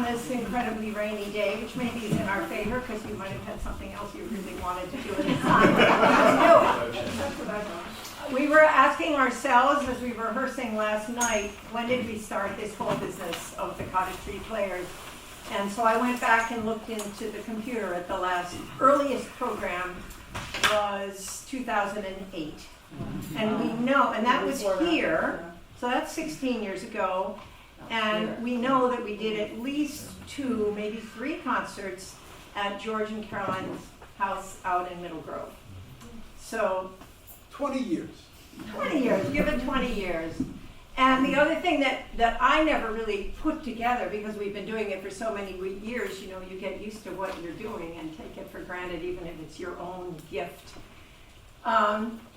this incredibly rainy day, which maybe is in our favor because you might have had something else you really wanted to do at the time. Let's do it. We were asking ourselves as we were rehearsing last night, when did we start this whole business of the Cottage Tree Players? And so I went back and looked into the computer at the earliest program was 2008. And we know, and that was here, so that's 16 years ago. And we know that we did at least 2, maybe 3 concerts at George and Caroline's house out in Middle Grove. So 20 years. 20 years, give it 20 years. And the other thing that I never really put together, because we've been doing it for so many years, you know, you get used to what you're doing and take it for granted, even if it's your own gift.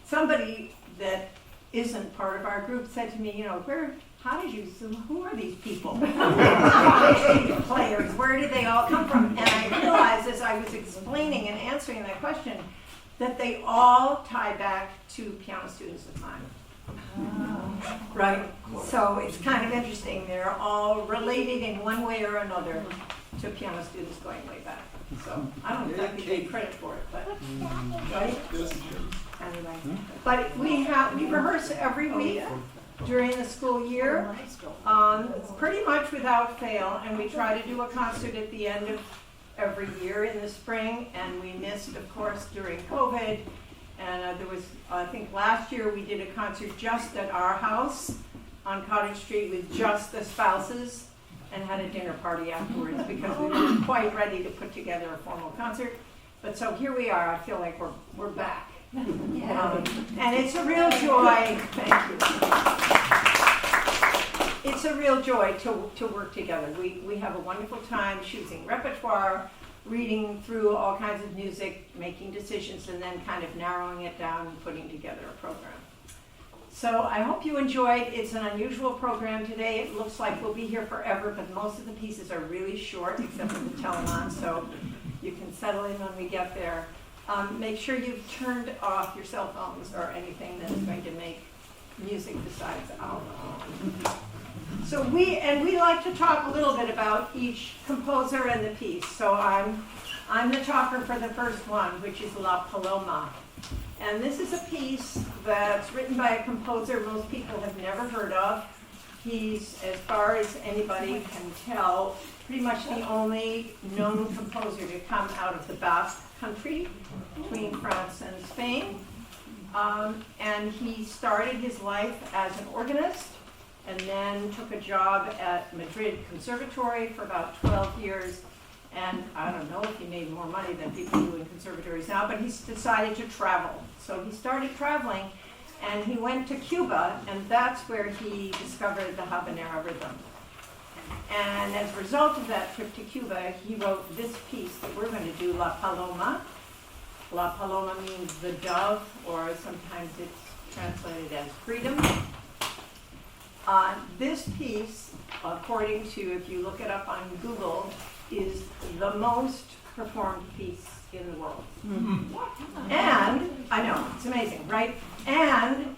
Somebody that isn't part of our group said to me, you know, who are these people? Players, where did they all come from? And I realized as I was explaining and answering that question that they all tie back to piano students of mine. Right? So it's kind of interesting. They're all related in one way or another to piano students going way back. So I don't exactly take credit for it, but right? Anyway. But we rehearse every week during the school year, pretty much without fail, and we try to do a concert at the end of every year in the spring, and we missed, of course, during COVID. And there was, I think last year we did a concert just at our house on Cottage Street with just the spouses and had a dinner party afterwards because we weren't quite ready to put together a formal concert. But so here we are. I feel like we're back. And it's a real joy. Thank you. It's a real joy to work together. We have a wonderful time choosing repertoire, reading through all kinds of music, making decisions, and then kind of narrowing it down and putting together a program. So I hope you enjoyed. It's an unusual program today. It looks like we'll be here forever, but most of the pieces are really short, except for the Telemann, so you can settle in when we get there. Make sure you've turned off your cell phones or anything that is going to make music besides our own. So we like to talk a little bit about each composer and the piece. So I'm the talker for the first one, which is La Paloma. And this is a piece that's written by a composer most people have never heard of. He's, as far as anybody can tell, pretty much the only known composer to come out of the Basque country between France and Spain. And he started his life as an organist and then took a job at Madrid Conservatory for about 12 years. And I don't know if he made more money than people do in conservatories now, but he's decided to travel. So he started traveling, and he went to Cuba, and that's where he discovered the habanera rhythm. And as a result of that trip to Cuba, he wrote this piece that we're going to do, La Paloma. La Paloma means the dove, or sometimes it's translated as freedom. This piece, according to, if you look it up on Google, is the most performed piece in the world. Mm-hmm. And, I know, it's amazing, right? And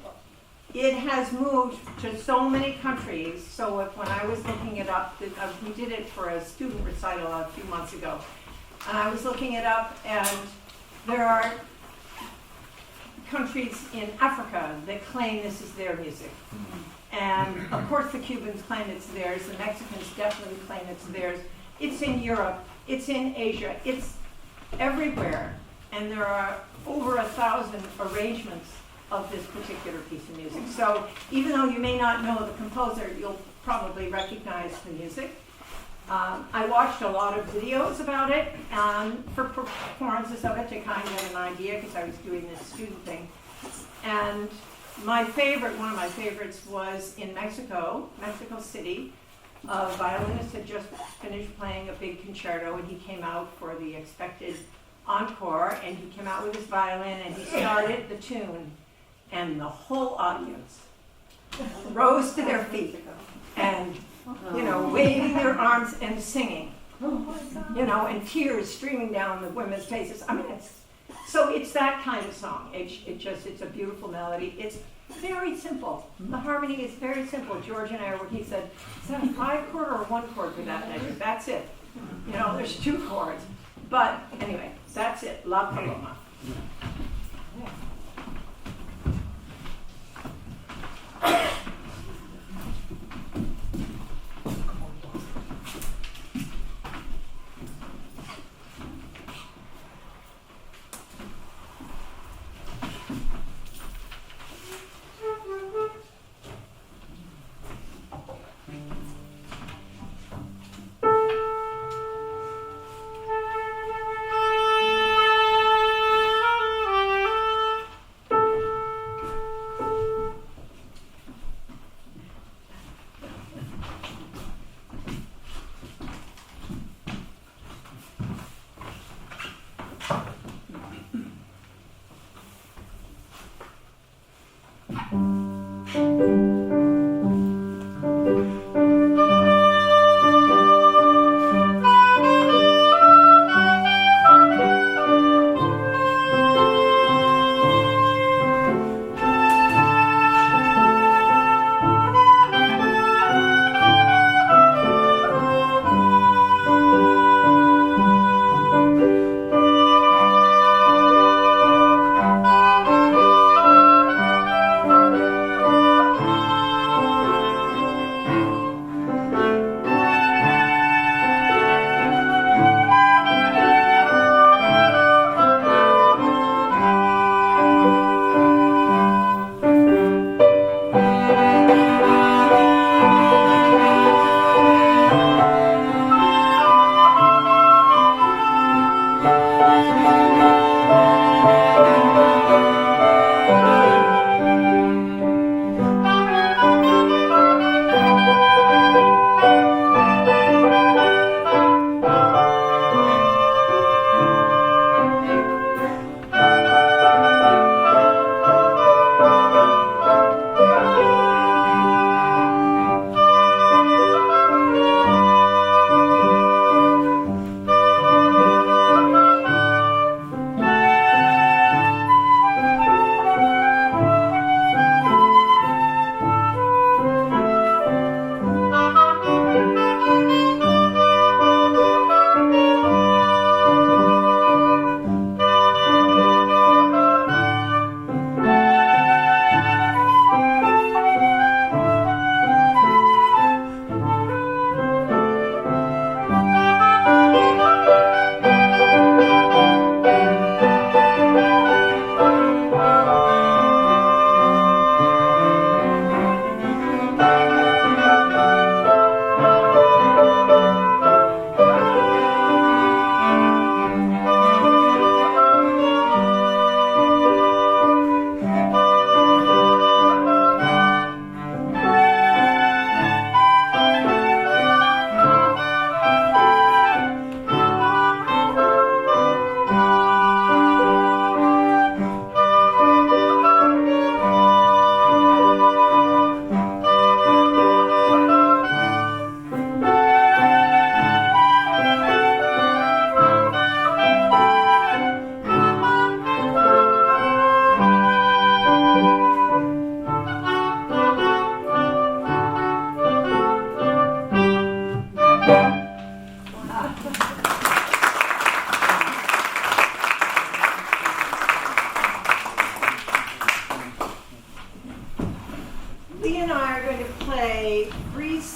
it has moved to so many countries, so when I was looking it up, we did it for a student recital a few months ago, and I was looking it up, and there are countries in Africa that claim this is their music. And of course the Cubans claim it's theirs, the Mexicans definitely claim it's theirs. It's in Europe, it's in Asia, it's everywhere. And there are over 1,000 arrangements of this particular piece of music. So even though you may not know the composer, you'll probably recognize the music. I watched a lot of videos about it for performances of it to kind of get an idea because I was doing this student thing. And one of my favorites was in Mexico City. A violinist had just finished playing a big concerto and he came out for the expected encore and he came out with his violin and he started the tune and the whole audience rose to their feet and, waving their arms and singing, and tears streaming down the women's faces. I mean, it's that kind of song. It's a beautiful melody. It's Very simple. The harmony is very simple. George and I were, he said, is that a 5-chord or a 1-chord for that measure? That's it. You know, there's 2 chords. But anyway, that's it. La Paloma.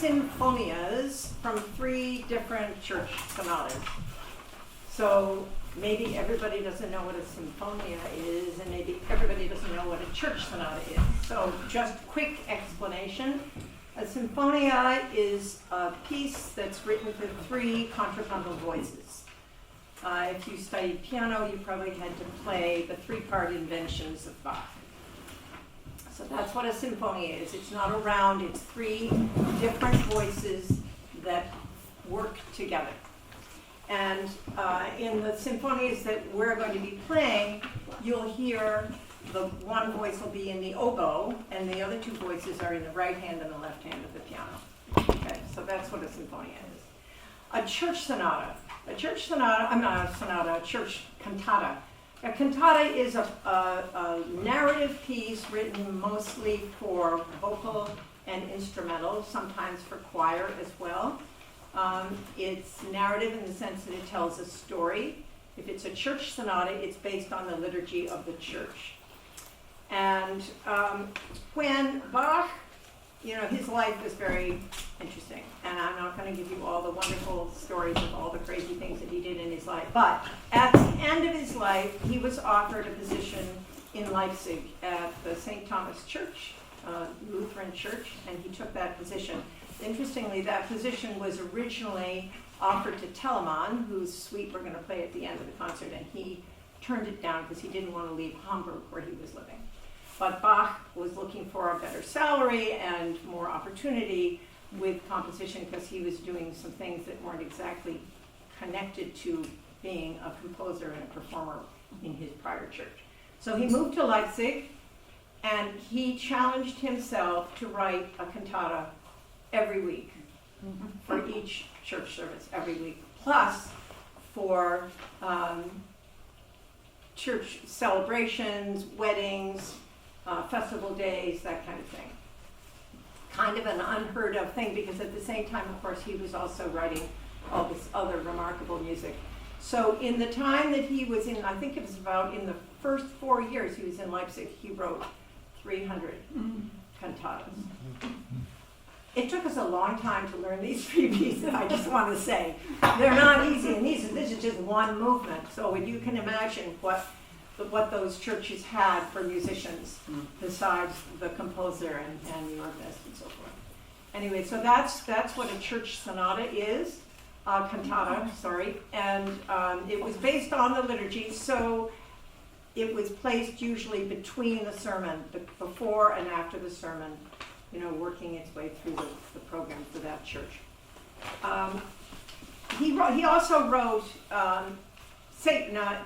sinfonias from 3 different church sonatas. So maybe everybody doesn't know what a sinfonia is, and maybe everybody doesn't know what a church sonata is. So just quick explanation. A sinfonia is a piece that's written for 3 contrapuntal voices. If you studied piano, you probably had to play the 3-part inventions of Bach. So that's what a sinfonia is. It's not a round, it's 3 different voices that work together. And in the symphonies that we're going to be playing, you'll hear the one voice will be in the oboe, and the other 2 voices are in the right hand and the left hand of the piano. Okay, so that's what a sinfonia is. A church cantata. A cantata is a narrative piece written mostly for vocal and instrumental, sometimes for choir as well. It's narrative in the sense that it tells a story. If it's a church sonata, it's based on the liturgy of the church. And when Bach, his life was very interesting, and I'm not going to give you all the wonderful stories of all the crazy things that he did in his life, but at the end of his life, he was offered a position in Leipzig at the St. Thomas Church, Lutheran church, and he took that position. Interestingly, that position was originally offered to Telemann, whose suite we're going to play at the end of the concert, and he turned it down because he didn't want to leave Hamburg where he was living. But Bach was looking for a better salary and more opportunity with composition because he was doing some things that weren't exactly connected to being a composer and a performer in his prior church. So he moved to Leipzig, and he challenged himself to write a cantata every week for each church service every week, plus for church celebrations, weddings, festival days, that kind of thing. Kind of an unheard of thing because at the same time, of course, he was also writing all this other remarkable music. So in the time that he was in, I think it was about in the first 4 years he was in Leipzig, he wrote 300 cantatas. It took us a long time to learn these 3 pieces, I just want to say. They're not easy, and this is just one movement. So you can imagine what those churches had for musicians besides the composer and the organist and so forth. Anyway, so that's what a church sonata is, cantata, sorry, and it was based on the liturgy, so it was placed usually between the sermon, before and after the sermon, working its way through the program for that church. He also wrote,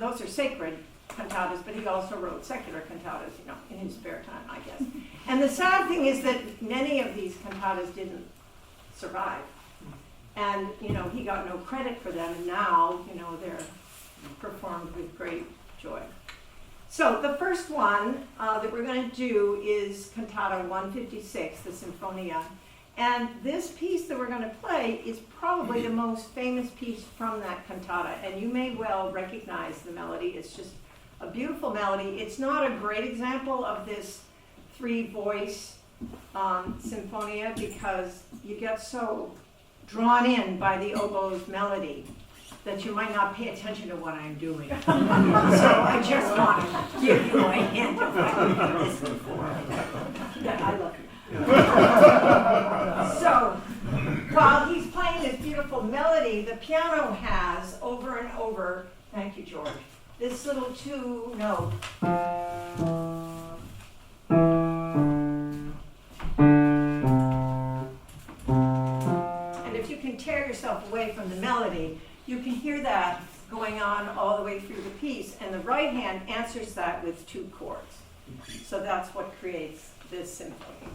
those are sacred cantatas, but he also wrote secular cantatas, in his spare time, I guess. And the sad thing is that many of these cantatas didn't survive. And, he got no credit for them, and now, they're performed with great joy. So the first one that we're going to do is Cantata 156, the Sinfonia. And this piece that we're going to play is probably the most famous piece from that cantata, and you may well recognize the melody. It's just a beautiful melody. It's not a great example of this 3-voice sinfonia because you get so drawn in by the oboe's melody that you might not pay attention to what I'm doing. So I just want to give you a hint of what you can listen for. Yeah, I love you. So while he's playing this beautiful melody, the piano has over and over, thank you, George, this little 2-note. And if you can tear yourself away from the melody, you can hear that going on all the way through the piece, and the right hand answers that with 2 chords. So that's what creates this symphony.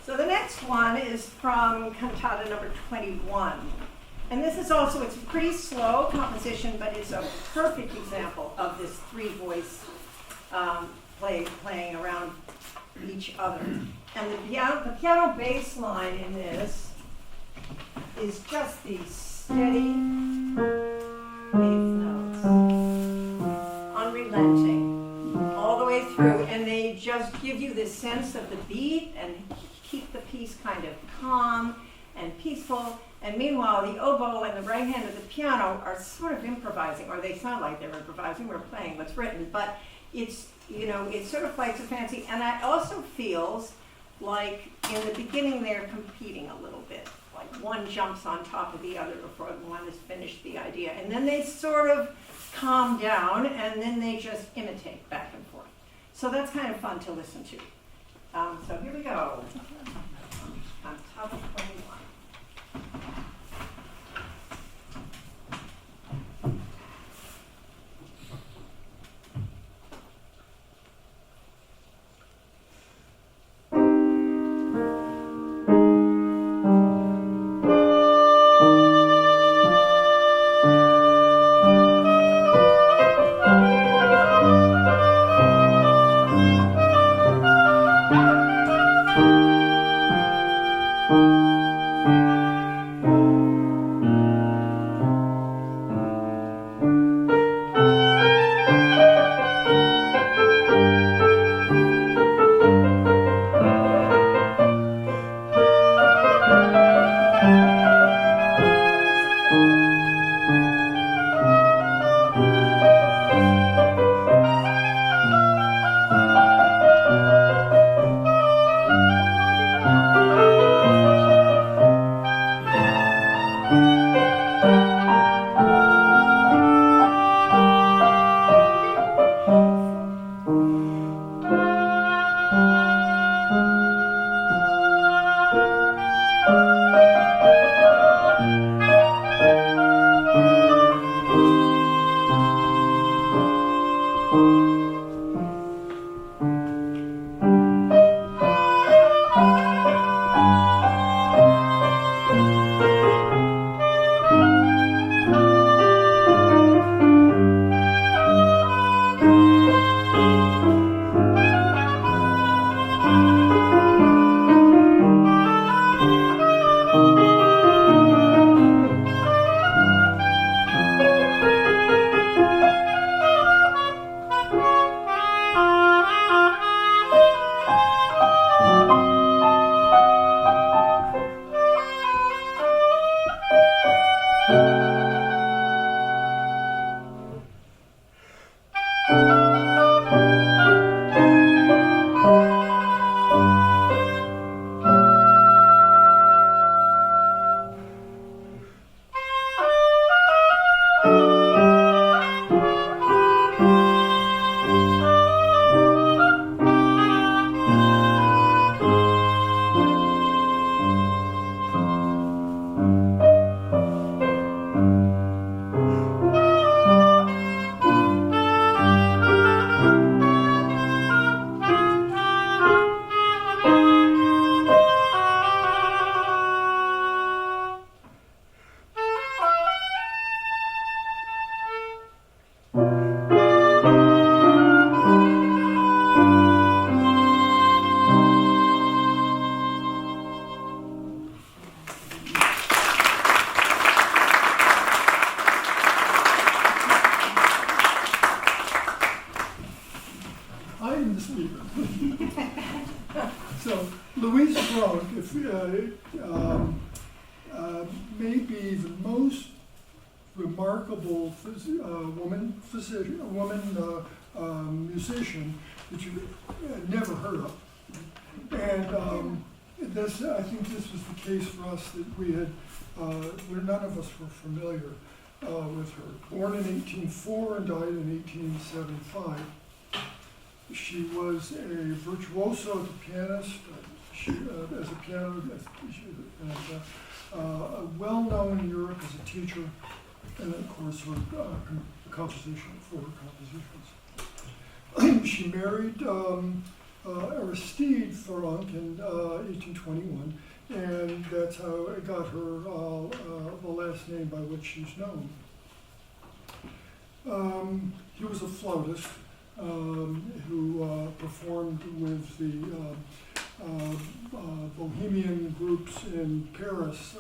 So the next one is from Cantata number 21. And this is also, it's a pretty slow composition, but it's a perfect example of this three-voice playing around each other. And the piano bass line in this is just these steady eighth notes, unrelenting, all the way through, and they just give you this sense of the beat and keep the piece kind of calm and peaceful. And meanwhile, the oboe and the right hand of the piano are sort of improvising, or they sound like they're improvising. We're playing what's written, but it's, you know, it sort of likes a fancy. And it also feels like in the beginning they're competing a little bit. Like one jumps on top of the other before one has finished the idea. And then they sort of calm down, and then they just imitate back and forth. So that's kind of fun to listen to. So here we go. On top of 21. I'm the speaker. So Louise Franck, may be the most remarkable musician that you've never heard of. And I think this was the case for us, that we had, where none of us were familiar with her. Born in 1804 and died in 1875. She was a virtuoso pianist, as a pianist, well-known in Europe as a teacher, and of course her compositions. She married Aristide Franck in 1821, and that's how it got her the last name by which she's known. He was a flautist who performed with the Bohemian groups in Paris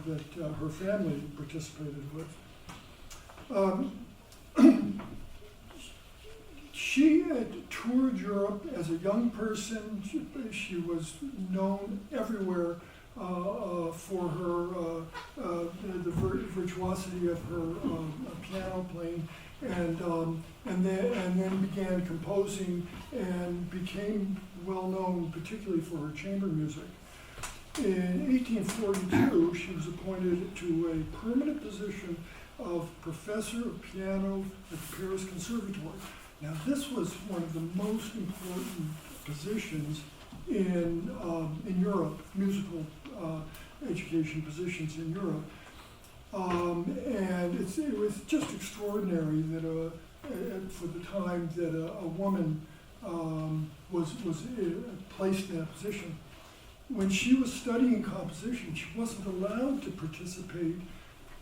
that her family participated with. She had toured Europe as a young person. She was known everywhere for her the virtuosity of her piano playing, and then began composing and became well known, particularly for her chamber music. In 1842, she was appointed to a permanent position of professor of piano at the Paris Conservatory. Now, this was one of the most important positions in Europe, musical education positions in Europe. And it was just extraordinary that for the time that a woman was placed in that position. When she was studying composition, she wasn't allowed to participate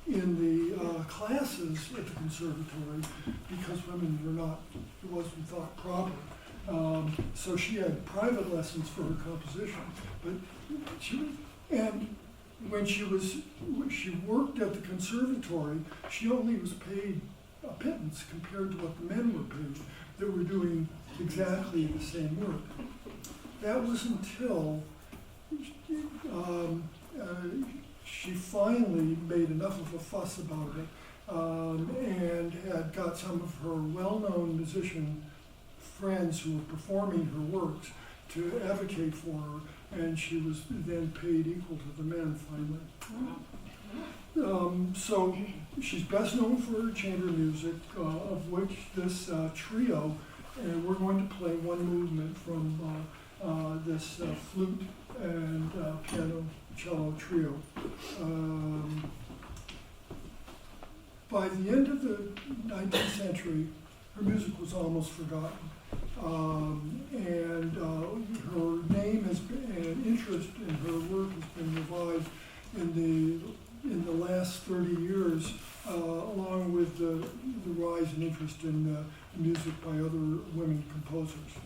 in the classes at the conservatory because women were not, it wasn't thought proper. So she had private lessons for her composition. But when she worked at the conservatory, she only was paid a pittance compared to what the men were paid that were doing exactly the same work. That was until she finally made enough of a fuss about it and had got some of her well-known musician friends who were performing her works to advocate for her, and she was then paid equal to the men finally. So she's best known for her chamber music, of which this trio, and we're going to play one movement from this flute and piano cello trio. By the end of the 19th century, her music was almost forgotten. And her name has been, and interest in her work has been revived in the last 30 years, along with the rise in interest in music by other women composers.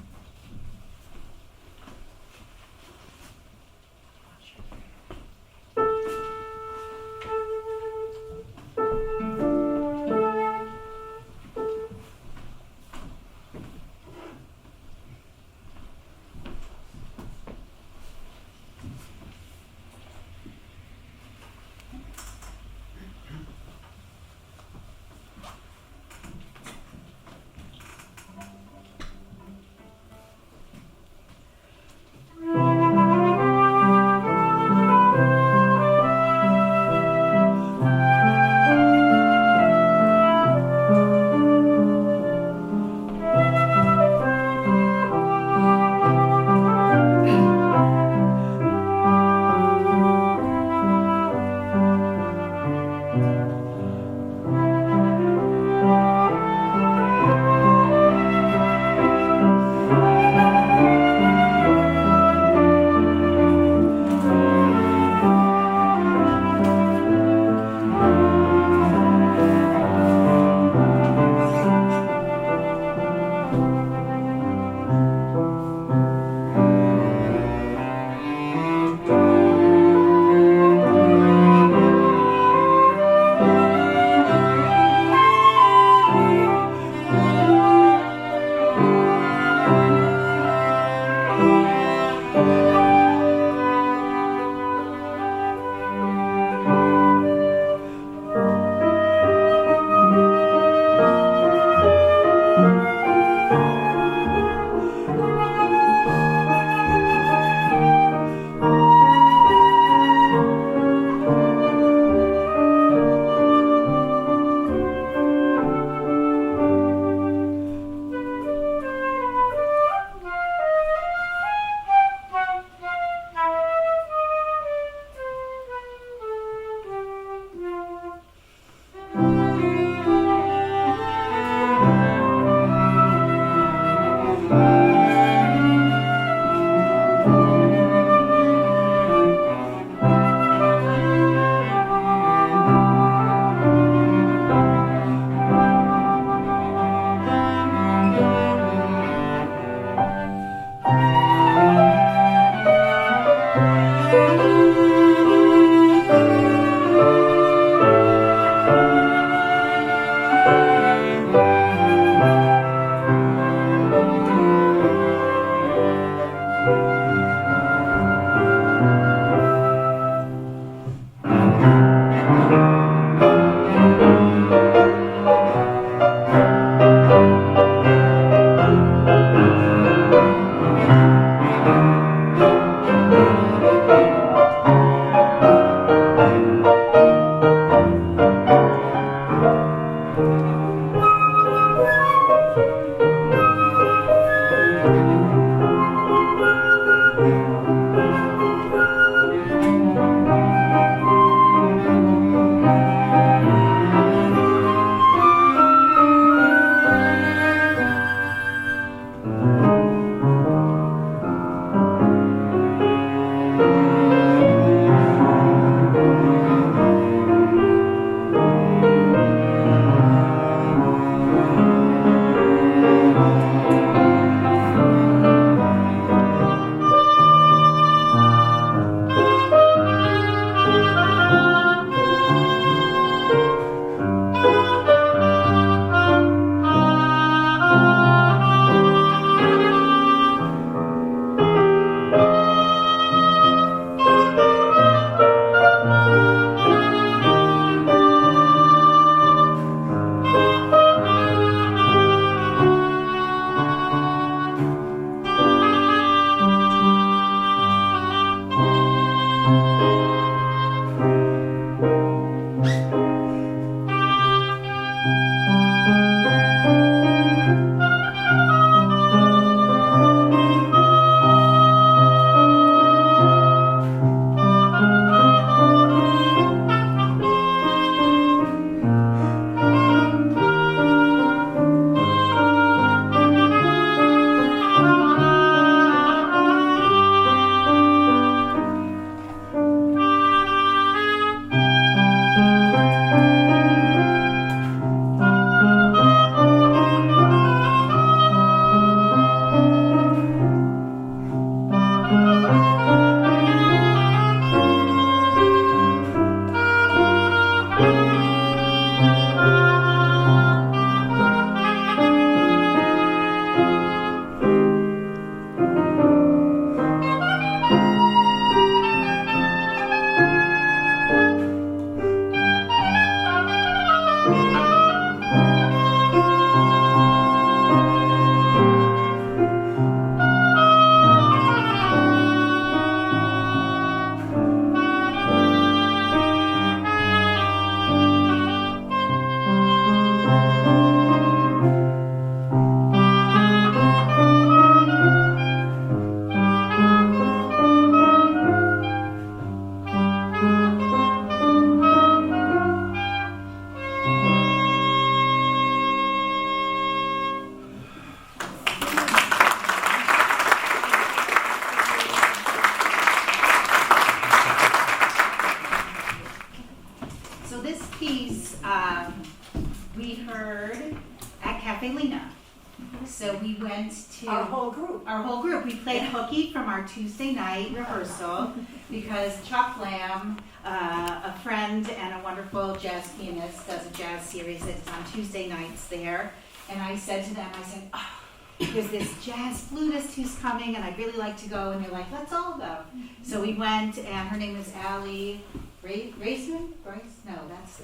our whole group, we played hooky from our Tuesday night rehearsal because Chuck Lamb, a friend and a wonderful jazz pianist, does a jazz series that's on Tuesday nights there. And I said to them, I said, oh, there's this jazz flutist who's coming and I'd really like to go. And they're like, let's all go. So we went, and her name is Allie Raceman? Bryce? No, that's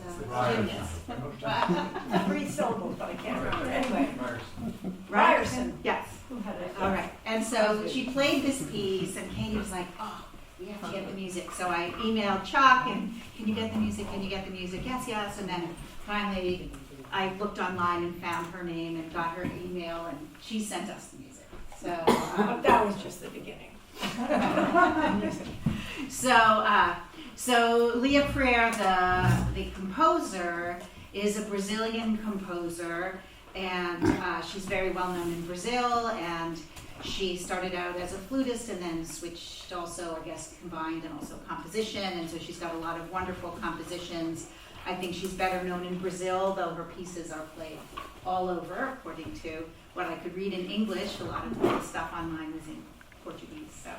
gymnast. 3 syllables, but I can't remember. Anyway, Ryerson. Ryerson. Yes. Who had it? All right. And so she played this piece, and Katie was like, oh, we have to get the music. So I emailed Chuck, and can you get the music? Can you get the music? Yes, yes. And then finally, I looked online and found her name and got her email, and she sent us the music. So That was just the beginning. So Leah Freire, the composer, is a Brazilian composer, and she's very well known in Brazil, and she started out as a flutist and then switched also, I guess, combined and also composition, and so she's got a lot of wonderful compositions. I think she's better known in Brazil, though her pieces are played all over, according to what I could read in English. A lot of the stuff online was in Portuguese, so.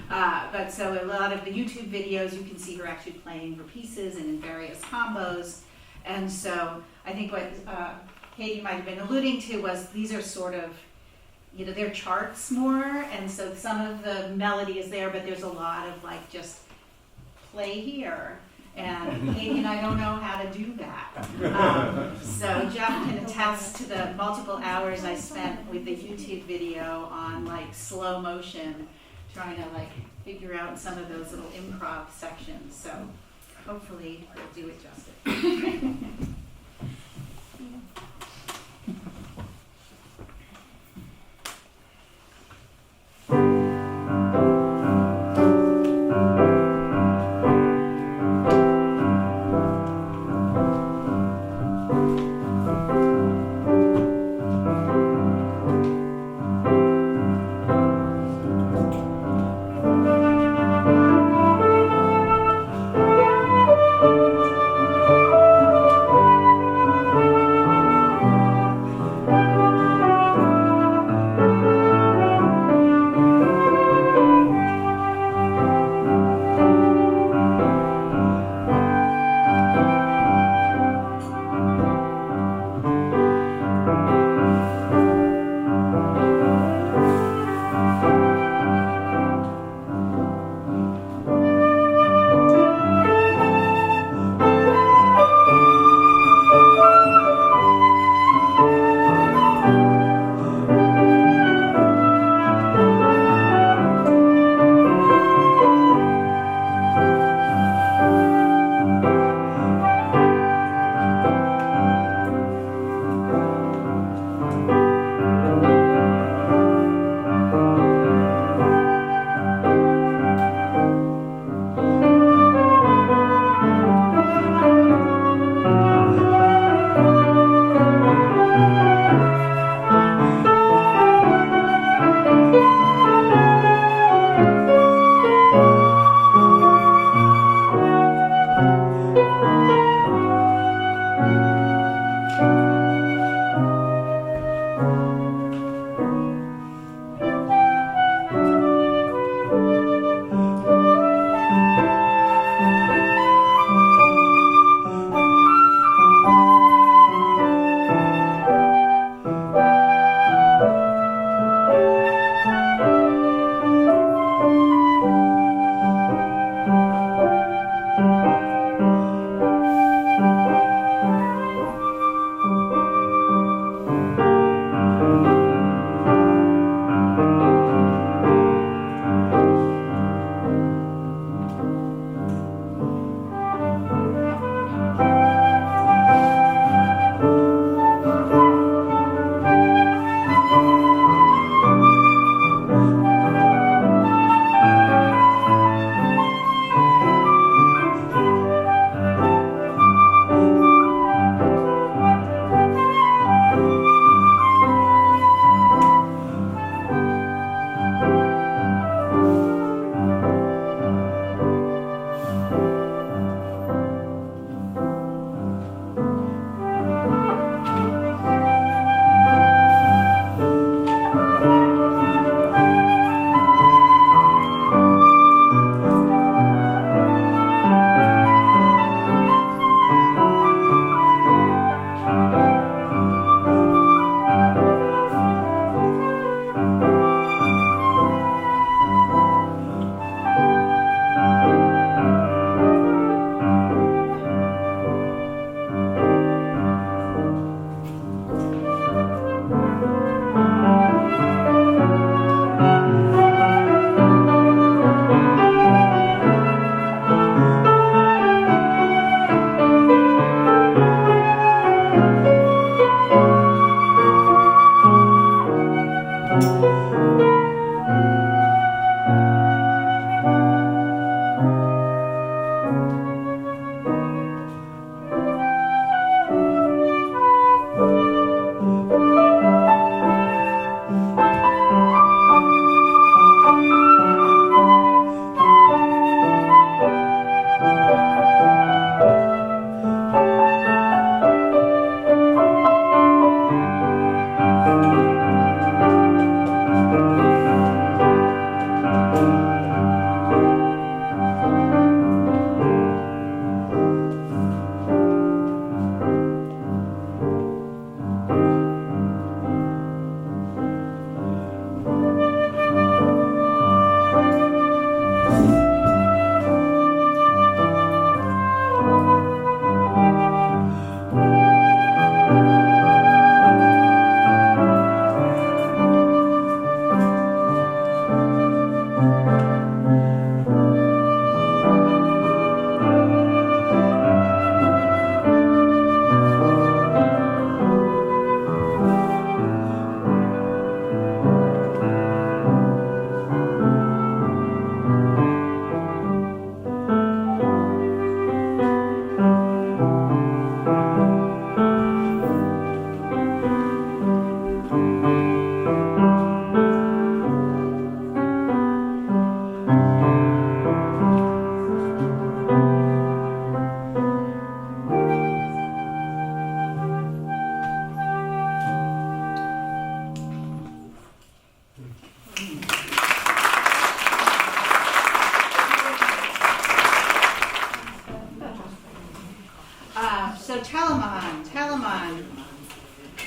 But so a lot of the YouTube videos, you can see her actually playing her pieces and in various combos. And so I think what Katie might have been alluding to was these are sort of, they're charts more. And so some of the melody is there, but there's a lot of like just play here. And Katie and I don't know how to do that. So Jeff can attest to the multiple hours I spent with the YouTube video on like slow motion, trying to like figure out some of those little improv sections. So hopefully we'll do it justice.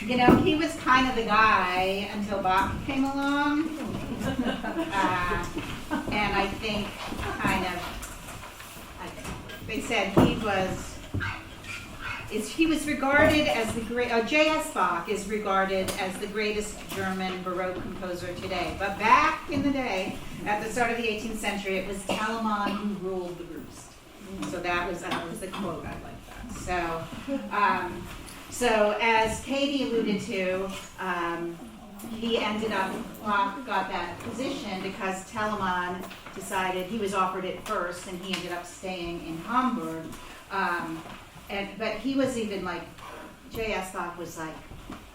You know, he was kind of the guy until Bach came along. And I think they said he was regarded as the great, J.S. Bach is regarded as the greatest German Baroque composer today. But back in the day, at the start of the 18th century, it was Telemann who ruled the roost. So that was the quote. I like that. So as Katie alluded to, Bach got that position because Telemann decided, he was offered it first, and he ended up staying in Hamburg. But he was even like, J.S. Bach was like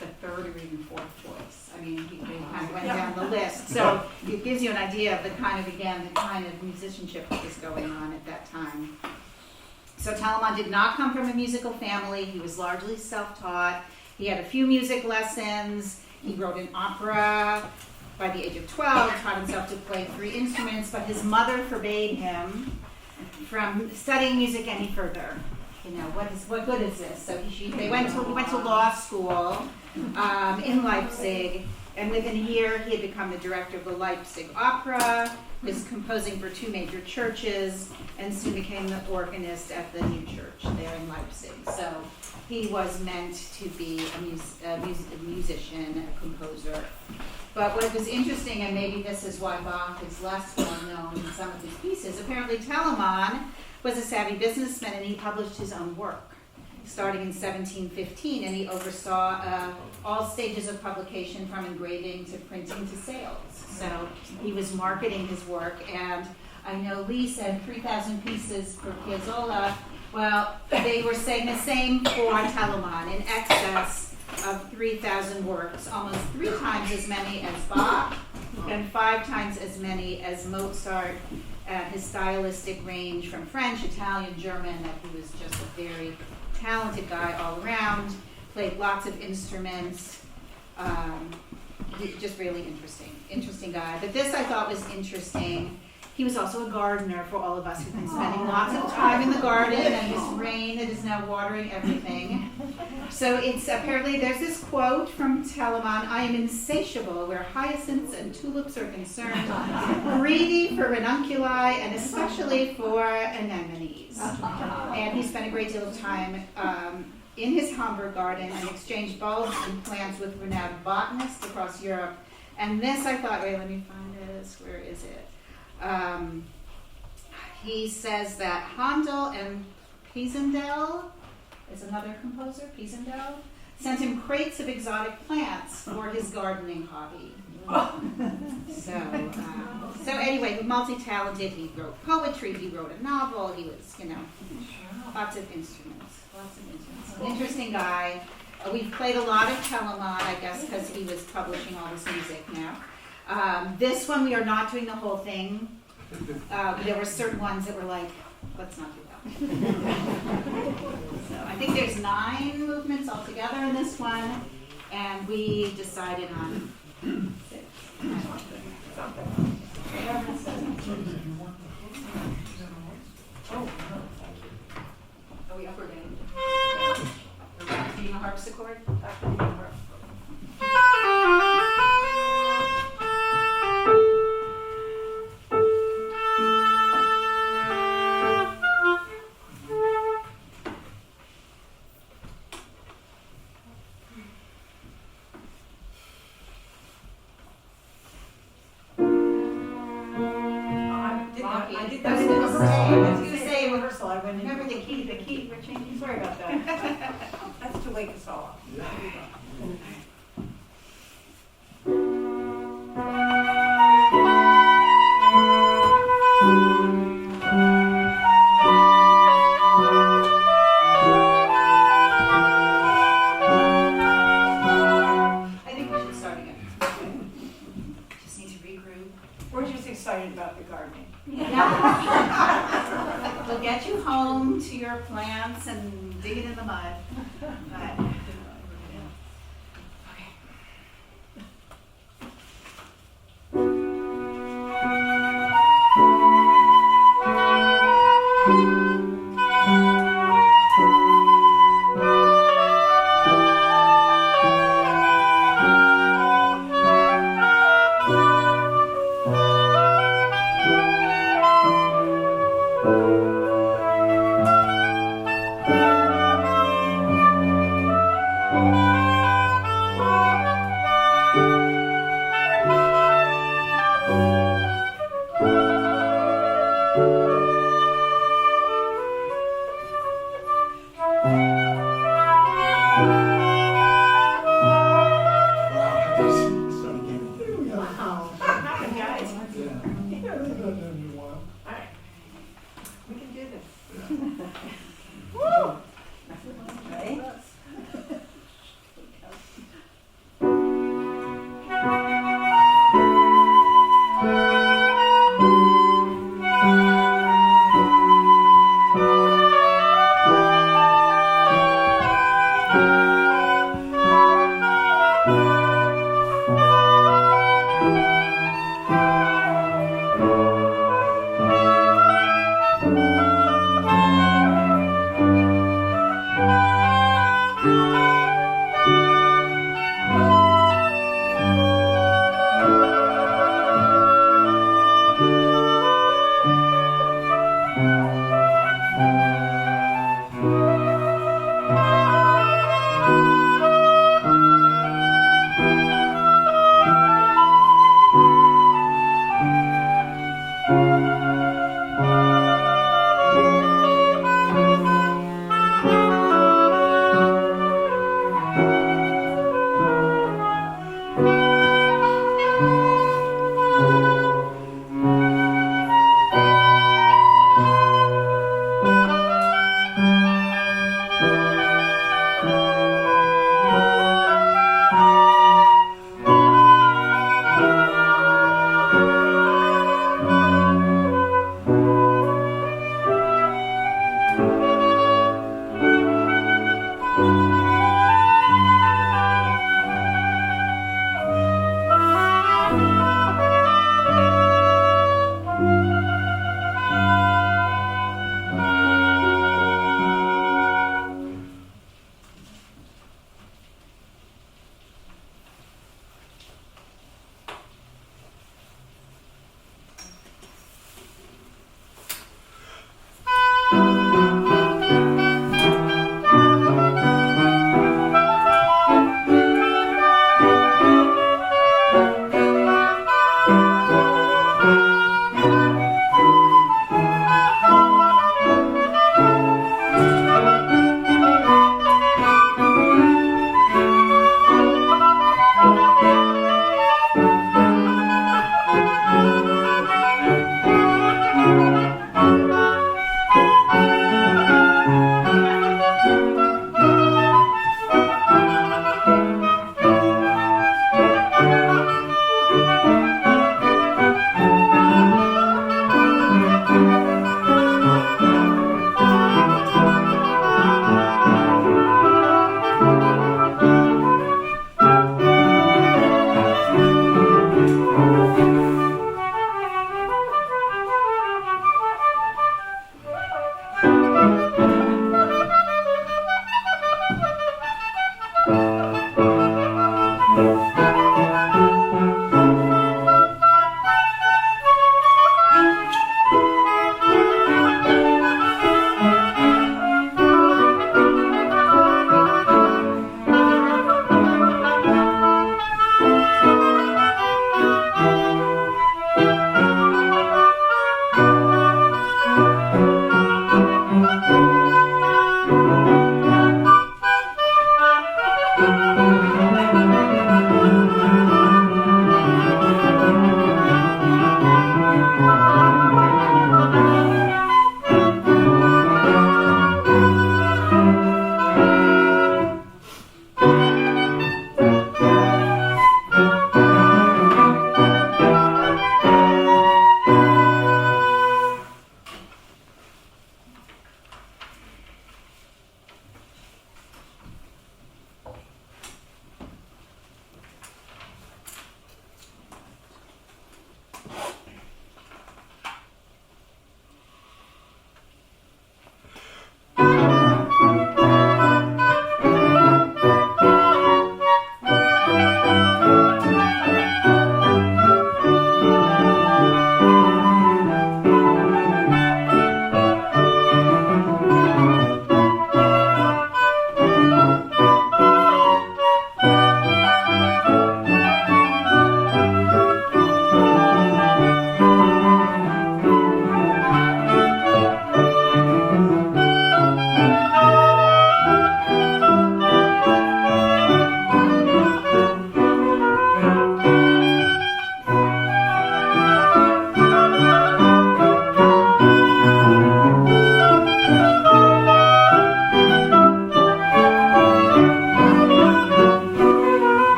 the third or even fourth choice. I mean, he kind of went down the list. So it gives you an idea of the kind of musicianship that was going on at that time. So Telemann did not come from a musical family. He was largely self-taught. He had a few music lessons. He wrote an opera by the age of 12, taught himself to play 3 instruments, but his mother forbade him from studying music any further. You know, what good is this? So he went to law school in Leipzig, and within a year he had become the director of the Leipzig Opera, was composing for 2 major churches, and soon became the organist at the new church there in Leipzig. So he was meant to be a musician, a composer. But what was interesting, and maybe this is why Bach is less well known in some of his pieces, apparently Telemann was a savvy businessman, and he published his own work starting in 1715, and he oversaw all stages of publication from engraving to printing to sales. So he was marketing his work, and I know Lee said 3,000 pieces for Piazzolla. Well, they were saying the same for Telemann, in excess of 3,000 works, almost 3 times as many as Bach, and 5 times as many as Mozart. His stylistic range from French, Italian, German, that he was just a very talented guy all around, played lots of instruments, just really interesting guy. But this I thought was interesting. He was also a gardener for all of us who've been spending lots of time in the garden, and this rain that is now watering everything. So it's apparently, there's this quote from Telemann: "I am insatiable where hyacinths and tulips are concerned, greedy for ranunculi, and especially for anemones." And he spent a great deal of time in his Hamburg garden and exchanged bulbs and plants with renowned botanists across Europe. And this I thought, wait, let me find this, where is it? He says that Handel and Pisendel is another composer, Pisendel, sent him crates of exotic plants for his gardening hobby. So anyway, multi-talented. He wrote poetry, he wrote a novel, he was, lots of instruments. Interesting guy. We've played a lot of Telemann, I guess, because he was publishing all this music now. This one, we are not doing the whole thing. There were certain ones that were like, let's not do that. So I think there's 9 movements altogether in this one, and we decided on 6. Are we up or down? We're back to being a harpsichord? Back to being a harpsichord. I did that in rehearsal. I was going to say in rehearsal. I went remember the key, we're changing. Sorry about that. That's to wake us all up. I think we should start again. Just need to regroup. We're just excited about the gardening. We'll get you home to your plants and dig it in the mud. But, okay.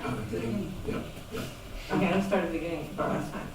back? Yeah. Okay, let's start at the beginning for last time.